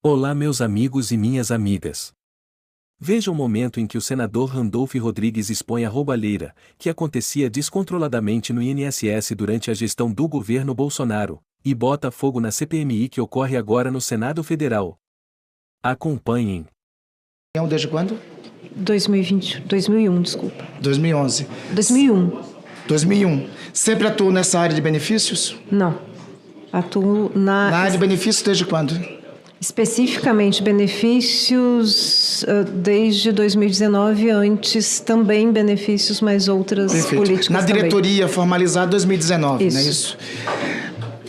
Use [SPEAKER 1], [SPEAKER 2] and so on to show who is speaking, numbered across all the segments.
[SPEAKER 1] Olá, meus amigos e minhas amigas. Veja o momento em que o senador Randolph Rodrigues expõe a roubalheira, que acontecia descontroladamente no INSS durante a gestão do governo Bolsonaro, e bota fogo na CPMI que ocorre agora no Senado Federal. Acompanhem.
[SPEAKER 2] Desde quando?
[SPEAKER 3] 2001, desculpa.
[SPEAKER 2] 2011.
[SPEAKER 3] 2001.
[SPEAKER 2] 2001. Sempre atuou nessa área de benefícios?
[SPEAKER 3] Não. Atuo na
[SPEAKER 2] área de benefícios desde quando?
[SPEAKER 3] Especificamente benefícios desde 2019, antes também benefícios, mas outras políticas
[SPEAKER 2] na diretoria
[SPEAKER 3] também.
[SPEAKER 2] Formalizada 2019,
[SPEAKER 3] isso.
[SPEAKER 2] Não é isso?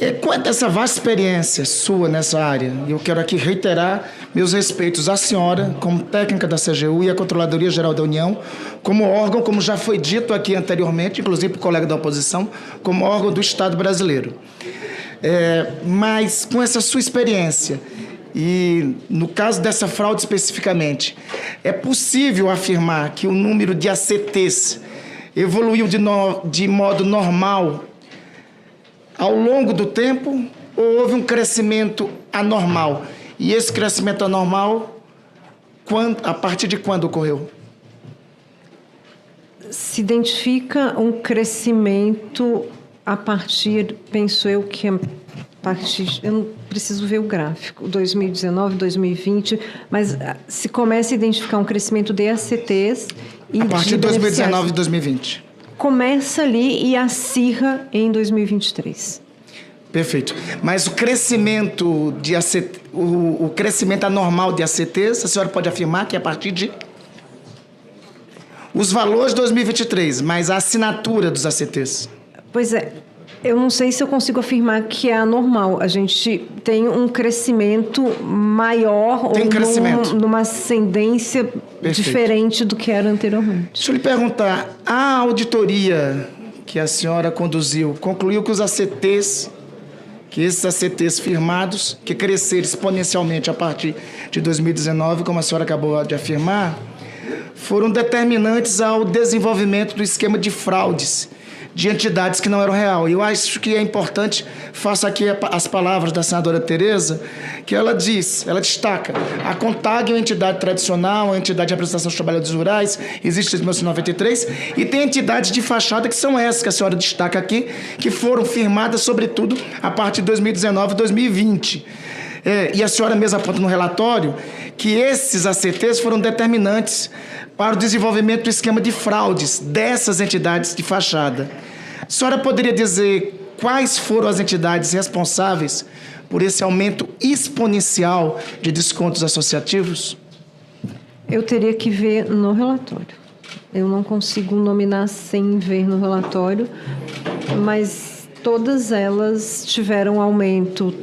[SPEAKER 2] E quanto a essa vasta experiência sua nessa área, eu quero aqui reiterar meus respeitos à senhora, como técnica da CGU e à Controladoria Geral da União, como órgão, como já foi dito aqui anteriormente, inclusive por colega da oposição, como órgão do Estado brasileiro. Mas com essa sua experiência, e no caso dessa fraude especificamente, é possível afirmar que o número de ACTs evoluiu de modo normal ao longo do tempo, ou houve um crescimento anormal? E esse crescimento anormal, a partir de quando ocorreu?
[SPEAKER 3] Se identifica um crescimento a partir, penso eu, que é eu não preciso ver o gráfico, 2019, 2020, mas se começa a identificar um crescimento de ACTs e
[SPEAKER 2] a partir de 2019 e 2020.
[SPEAKER 3] Começa ali e acirra em 2023.
[SPEAKER 2] Perfeito. Mas o crescimento de o crescimento anormal de ACTs, a senhora pode afirmar que é a partir de os valores de 2023, mas a assinatura dos ACTs?
[SPEAKER 3] Pois é. Eu não sei se eu consigo afirmar que é anormal. A gente tem um crescimento maior ou numa ascendência diferente do que era anteriormente.
[SPEAKER 2] Deixa eu lhe perguntar, a auditoria que a senhora conduziu concluiu que esses ACTs firmados, que cresceram exponencialmente a partir de 2019, como a senhora acabou de afirmar, foram determinantes ao desenvolvimento do esquema de fraudes de entidades que não eram real. E eu acho que é importante, faço aqui as palavras da senadora Tereza, que ela destaca, a CONTAG é uma entidade tradicional, uma entidade de representação dos trabalhadores rurais, existe desde 1993, e tem entidades de fachada que são essas que a senhora destaca aqui, que foram firmadas, sobretudo, a partir de 2019 e 2020. E a senhora mesma aponta no relatório que esses ACTs foram determinantes para o desenvolvimento do esquema de fraudes dessas entidades de fachada. A senhora poderia dizer quais foram as entidades responsáveis por esse aumento exponencial de descontos associativos?
[SPEAKER 3] Eu teria que ver no relatório. Eu não consigo nominar sem ver no relatório, mas todas elas tiveram aumento,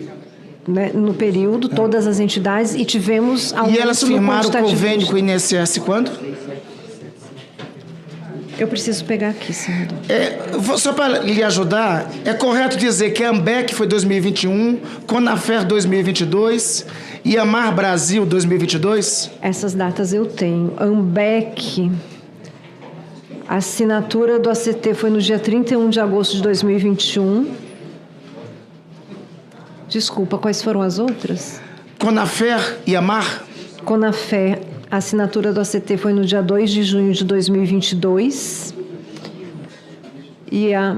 [SPEAKER 3] né, no período, todas as entidades, e tivemos aumento.
[SPEAKER 2] E elas firmaram o convênio com o INSS quando?
[SPEAKER 3] Eu preciso pegar aqui, senador.
[SPEAKER 2] Só para lhe ajudar, é correto dizer que a AMBEC foi 2021, Conafer 2022 e Amar Brasil 2022?
[SPEAKER 3] Essas datas eu tenho. AMBEC, a assinatura do ACT foi no dia 31 de agosto de 2021. Desculpa, quais foram as outras?
[SPEAKER 2] Conafer e Amar?
[SPEAKER 3] Conafer, a assinatura do ACT foi no dia 2 de junho de 2022. E a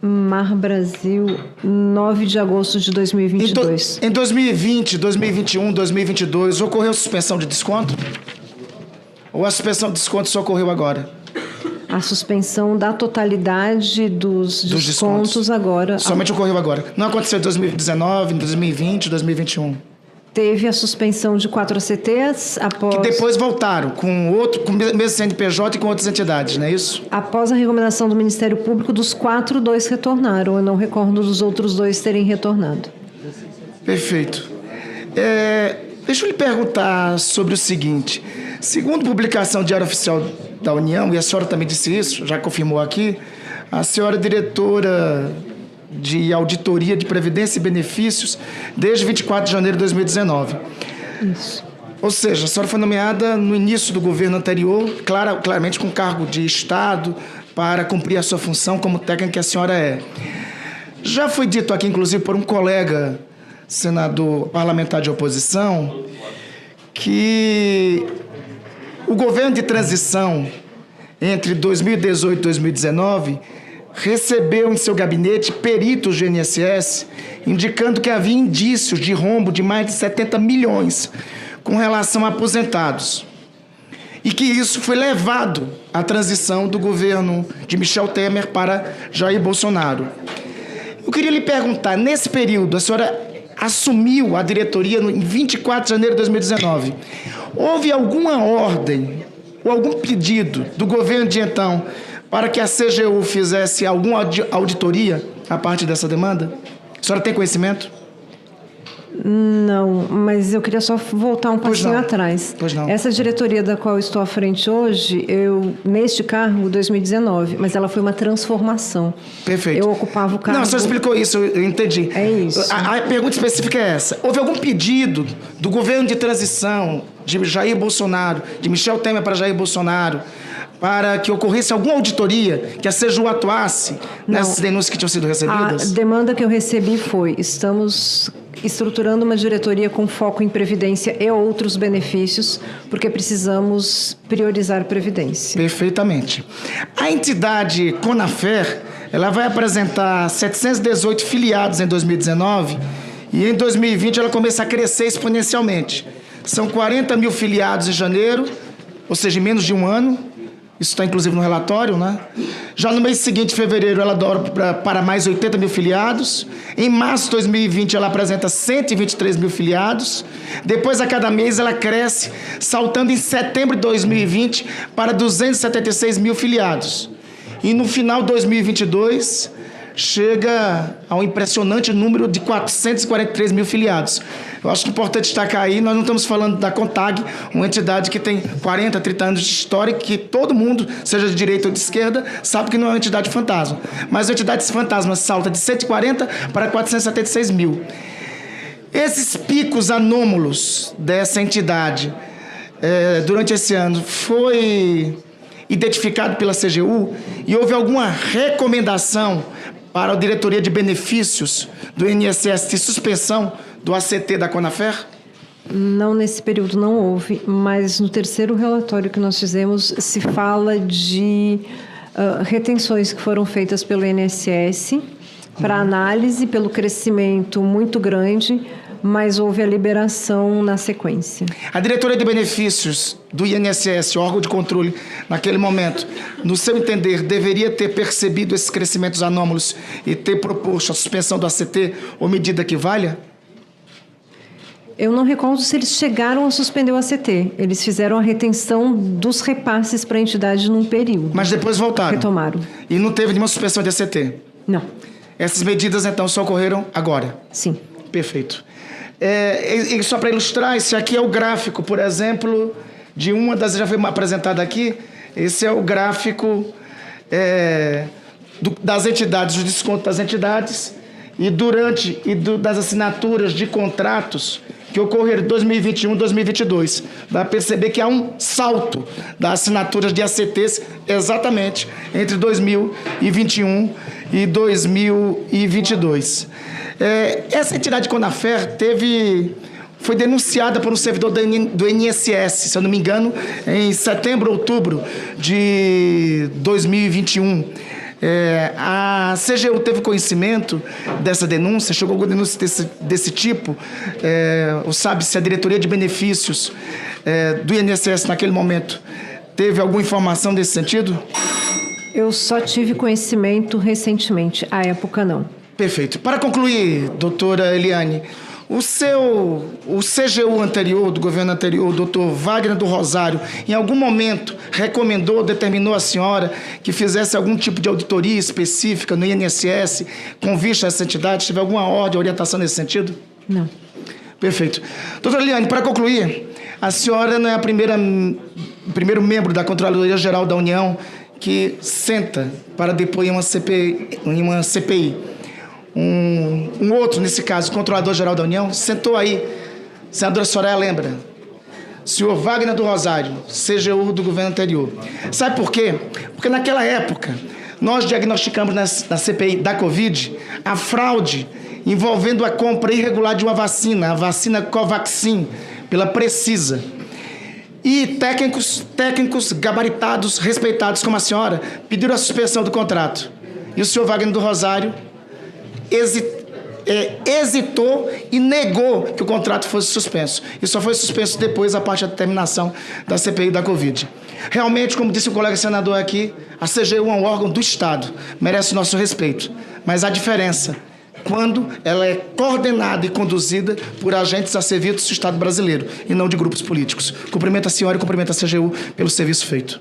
[SPEAKER 3] Mar Brasil, 9 de agosto de 2022.
[SPEAKER 2] Em 2020, 2021, 2022, ocorreu suspensão de desconto? Ou a suspensão de desconto só ocorreu agora?
[SPEAKER 3] A suspensão da totalidade dos descontos agora.
[SPEAKER 2] Somente ocorreu agora. Não aconteceu em 2019, 2020, 2021?
[SPEAKER 3] Teve a suspensão de 4 ACTs após...
[SPEAKER 2] Que depois voltaram com o mesmo CNPJ e com outras entidades, não é isso?
[SPEAKER 3] Após a recomendação do Ministério Público, dos 4, 2 retornaram. Eu não recordo dos outros 2 terem retornado.
[SPEAKER 2] Perfeito. Deixa eu lhe perguntar sobre o seguinte. Segundo publicação do Diário Oficial da União, e a senhora também disse isso, já confirmou aqui, a senhora é diretora de Auditoria de Previdência e Benefícios desde 24 de janeiro de 2019.
[SPEAKER 3] Isso.
[SPEAKER 2] Ou seja, a senhora foi nomeada no início do governo anterior, claramente com cargo de Estado, para cumprir a sua função como técnica que a senhora é. Já foi dito aqui, inclusive, por um colega senador parlamentar de oposição, que o governo de transição entre 2018 e 2019 recebeu em seu gabinete peritos do INSS indicando que havia indícios de rombo de mais de 70 milhões com relação a aposentados. E que isso foi levado à transição do governo de Michel Temer para Jair Bolsonaro. Eu queria lhe perguntar, nesse período, a senhora assumiu a diretoria em 24 de janeiro de 2019. Houve alguma ordem ou algum pedido do governo de então para que a CGU fizesse alguma auditoria a partir dessa demanda? A senhora tem conhecimento?
[SPEAKER 3] Não, mas eu queria só voltar um passinho atrás.
[SPEAKER 2] Pois não.
[SPEAKER 3] Essa diretoria da qual estou à frente hoje, neste cargo, 2019, mas ela foi uma transformação.
[SPEAKER 2] Perfeito.
[SPEAKER 3] Eu ocupava o cargo...
[SPEAKER 2] Não, a senhora explicou isso, eu entendi.
[SPEAKER 3] É isso.
[SPEAKER 2] A pergunta específica é essa. Houve algum pedido do governo de transição, de Jair Bolsonaro, de Michel Temer para Jair Bolsonaro, para que ocorresse alguma auditoria, que a CGU atuasse nessas denúncias que tinham sido recebidas?
[SPEAKER 3] A demanda que eu recebi foi: estamos estruturando uma diretoria com foco em previdência e outros benefícios, porque precisamos priorizar previdência.
[SPEAKER 2] Perfeitamente. A entidade Conafer, ela vai apresentar 718 filiados em 2019 e em 2020 ela começa a crescer exponencialmente. São 40 mil filiados em janeiro, ou seja, em menos de um ano. Isso está inclusive no relatório, né? Já no mês seguinte, fevereiro, ela dobra para mais 80 mil filiados. Em março de 2020, ela apresenta 123 mil filiados. Depois, a cada mês, ela cresce, saltando em setembro de 2020 para 276 mil filiados. E no final de 2022, chega ao impressionante número de 443 mil filiados. Eu acho que é importante destacar aí, nós não estamos falando da CONTAG, uma entidade que tem 40, 30 anos de história, que todo mundo, seja de direita ou de esquerda, sabe que não é uma entidade fantasma. Mas a entidade fantasma salta de 140 para 476 mil. Esses picos anômalos dessa entidade, durante esse ano, foi identificado pela CGU e houve alguma recomendação para a diretoria de benefícios do INSS de suspensão do ACT da Conafer?
[SPEAKER 3] Não, nesse período não houve, mas no terceiro relatório que nós fizemos se fala de retenções que foram feitas pelo INSS para análise pelo crescimento muito grande, mas houve a liberação na sequência.
[SPEAKER 2] A diretoria de benefícios do INSS, órgão de controle, naquele momento, no seu entender, deveria ter percebido esses crescimentos anômalos e ter proposto a suspensão do ACT ou medida que valha?
[SPEAKER 3] Eu não recordo se eles chegaram a suspender o ACT. Eles fizeram a retenção dos repasses para a entidade num período.
[SPEAKER 2] Mas depois voltaram?
[SPEAKER 3] Retomaram.
[SPEAKER 2] E não teve nenhuma suspensão de ACT?
[SPEAKER 3] Não.
[SPEAKER 2] Essas medidas, então, só ocorreram agora?
[SPEAKER 3] Sim.
[SPEAKER 2] Perfeito. E só para ilustrar, esse aqui é o gráfico, por exemplo, de uma das... Já foi apresentado aqui. Esse é o gráfico das entidades, o desconto das entidades das assinaturas de contratos que ocorreram em 2021 e 2022. Dá para perceber que há um salto das assinaturas de ACTs exatamente entre 2021 e 2022. Essa entidade Conafer foi denunciada por um servidor do INSS, se eu não me engano, em setembro, outubro de 2021. A CGU teve conhecimento dessa denúncia, chegou alguma denúncia desse tipo, ou sabe se a diretoria de benefícios do INSS naquele momento teve alguma informação desse sentido?
[SPEAKER 3] Eu só tive conhecimento recentemente, à época não.
[SPEAKER 2] Perfeito. Para concluir, doutora Eliane, o CGU anterior, do governo anterior, o doutor Wagner do Rosário, em algum momento recomendou, determinou à senhora que fizesse algum tipo de auditoria específica no INSS com vista a essa entidade? Teve alguma ordem, orientação nesse sentido?
[SPEAKER 3] Não.
[SPEAKER 2] Perfeito. Doutora Eliane, para concluir, a senhora não é o primeiro membro da Controladoria Geral da União que senta para depor em uma CPI. Um outro, nesse caso, Controlador-Geral da União, sentou aí, senadora Soraya lembra, senhor Wagner do Rosário, CGU do governo anterior. Sabe por quê? Porque naquela época, nós diagnosticamos na CPI da Covid a fraude envolvendo a compra irregular de uma vacina, a vacina Covaxin, pela Precisa. E técnicos gabaritados, respeitados como a senhora, pediram a suspensão do contrato. E o senhor Wagner do Rosário hesitou e negou que o contrato fosse suspenso. E só foi suspenso depois, a parte da determinação da CPI da Covid. Realmente, como disse o colega senador aqui, a CGU é um órgão do Estado, merece o nosso respeito. Mas há diferença quando ela é coordenada e conduzida por agentes a serviço do Estado brasileiro e não de grupos políticos. Cumprimento a senhora e cumprimento a CGU pelo serviço feito.